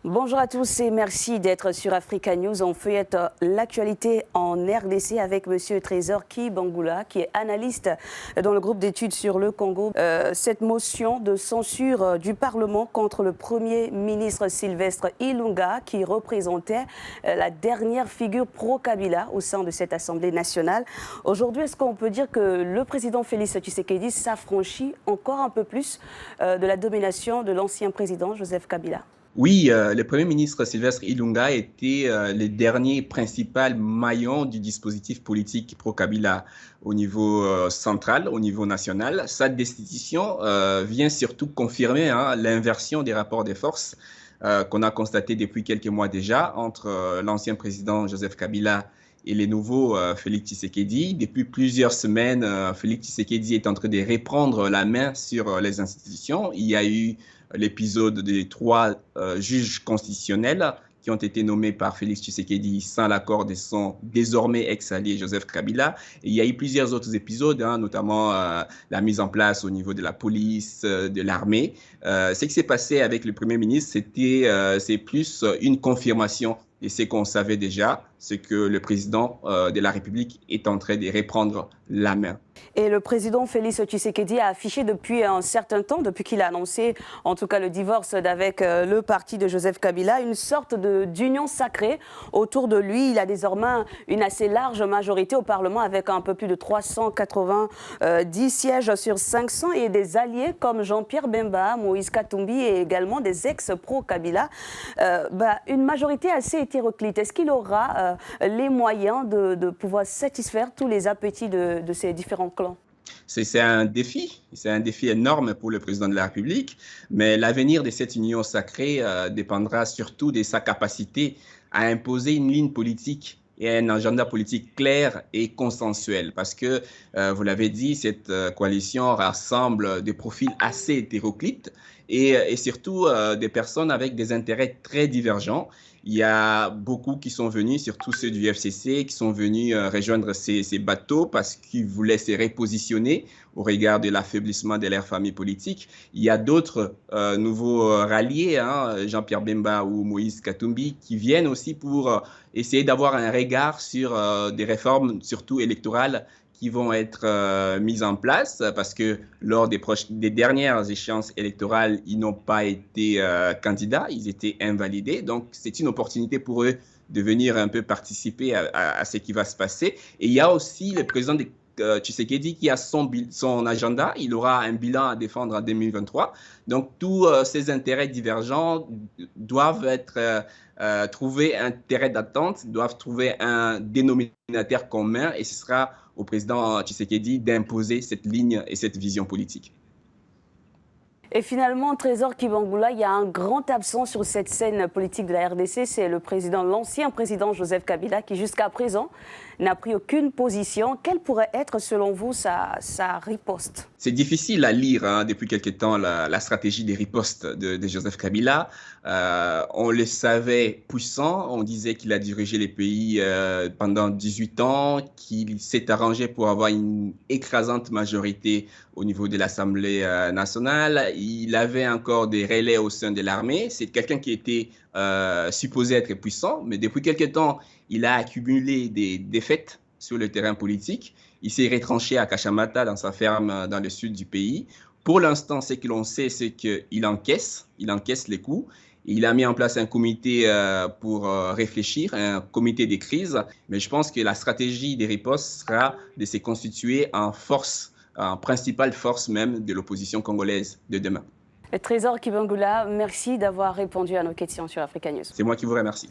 Bonjour à tous et merci d'être sur Africa News. On feuillette l'actualité en RDC avec Monsieur Trésor Kibangula, qui est analyste dans le groupe d'études sur le Congo. Cette motion de censure du Parlement contre le Premier ministre Sylvestre Ilunga, qui représentait la dernière figure pro-Kabila au sein de cette Assemblée nationale. Aujourd'hui, est-ce qu'on peut dire que le président Félix Tshisekedi s'affranchit encore un peu plus de la domination de l'ancien président Joseph Kabila ? Oui, le Premier ministre Sylvestre Ilunga était le dernier principal maillon du dispositif politique pro-Kabila au niveau central, au niveau national. Sa destitution vient surtout confirmer l'inversion des rapports de force qu'on a constaté depuis quelques mois déjà entre l'ancien président Joseph Kabila et les nouveaux Félix Tshisekedi. Depuis plusieurs semaines, Félix Tshisekedi est en train de reprendre la main sur les institutions. Il y a eu l'épisode des 3 juges constitutionnels qui ont été nommés par Félix Tshisekedi sans l'accord de son désormais ex-allié Joseph Kabila. Et il y a eu plusieurs autres épisodes, notamment la mise en place au niveau de la police, de l'armée. Ce qui s'est passé avec le Premier ministre, c'est plus une confirmation de ce qu'on savait déjà, c'est que le président de la République est en train de reprendre la main. Et le président Félix Tshisekedi a affiché depuis un certain temps, depuis qu'il a annoncé en tout cas le divorce avec le parti de Joseph Kabila, une sorte d'union sacrée autour de lui. Il a désormais une assez large majorité au Parlement avec un peu plus de 390 sièges sur 500 et des alliés comme Jean-Pierre Bemba, Moïse Katumbi et également des ex-pro-Kabila. Une majorité assez hétéroclite. Est-ce qu'il aura les moyens de pouvoir satisfaire tous les appétits de ces différents clans? C'est un défi énorme pour le président de la République, mais l'avenir de cette union sacrée dépendra surtout de sa capacité à imposer une ligne politique et un agenda politique clair et consensuel. Parce que, vous l'avez dit, cette coalition rassemble des profils assez hétéroclites et surtout des personnes avec des intérêts très divergents. Il y a beaucoup qui sont venus, surtout ceux du FCC, qui sont venus rejoindre ces bateaux parce qu'ils voulaient se repositionner au regard de l'affaiblissement de leur famille politique. Il y a d'autres nouveaux ralliés, Jean-Pierre Bemba ou Moïse Katumbi, qui viennent aussi pour essayer d'avoir un regard sur des réformes, surtout électorales, qui vont être mises en place parce que lors des dernières échéances électorales, ils n'ont pas été candidats, ils étaient invalidés. Donc, c'est une opportunité pour eux de venir un peu participer à ce qui va se passer. Et il y a aussi le président Tshisekedi qui a son agenda. Il aura un bilan à défendre en 2023. Donc, tous ces intérêts divergents doivent trouver un terrain d'attente, doivent trouver un dénominateur commun et ce sera au président Tshisekedi d'imposer cette ligne et cette vision politique. Et finalement, Trésor Kibangula, il y a un grand absent sur cette scène politique de la RDC, c'est l'ancien président Joseph Kabila, qui jusqu'à présent n'a pris aucune position. Quelle pourrait être, selon vous, sa riposte? C'est difficile à lire depuis quelque temps la stratégie des ripostes de Joseph Kabila. On le savait puissant, on disait qu'il a dirigé les pays pendant 18 ans, qu'il s'est arrangé pour avoir une écrasante majorité au niveau de l'Assemblée nationale. Il avait encore des relais au sein de l'armée. C'est quelqu'un qui était supposé être puissant, mais depuis quelque temps, il a accumulé des défaites sur le terrain politique. Il s'est retranché à Kashamata, dans sa ferme dans le sud du pays. Pour l'instant, ce que l'on sait, c'est qu'il encaisse les coups. Il a mis en place un comité pour réfléchir, un comité des crises. Mais je pense que la stratégie des ripostes sera de se constituer en force, en principale force même de l'opposition congolaise de demain. Trésor Kibangula, merci d'avoir répondu à nos questions sur Africa News. C'est moi qui vous remercie.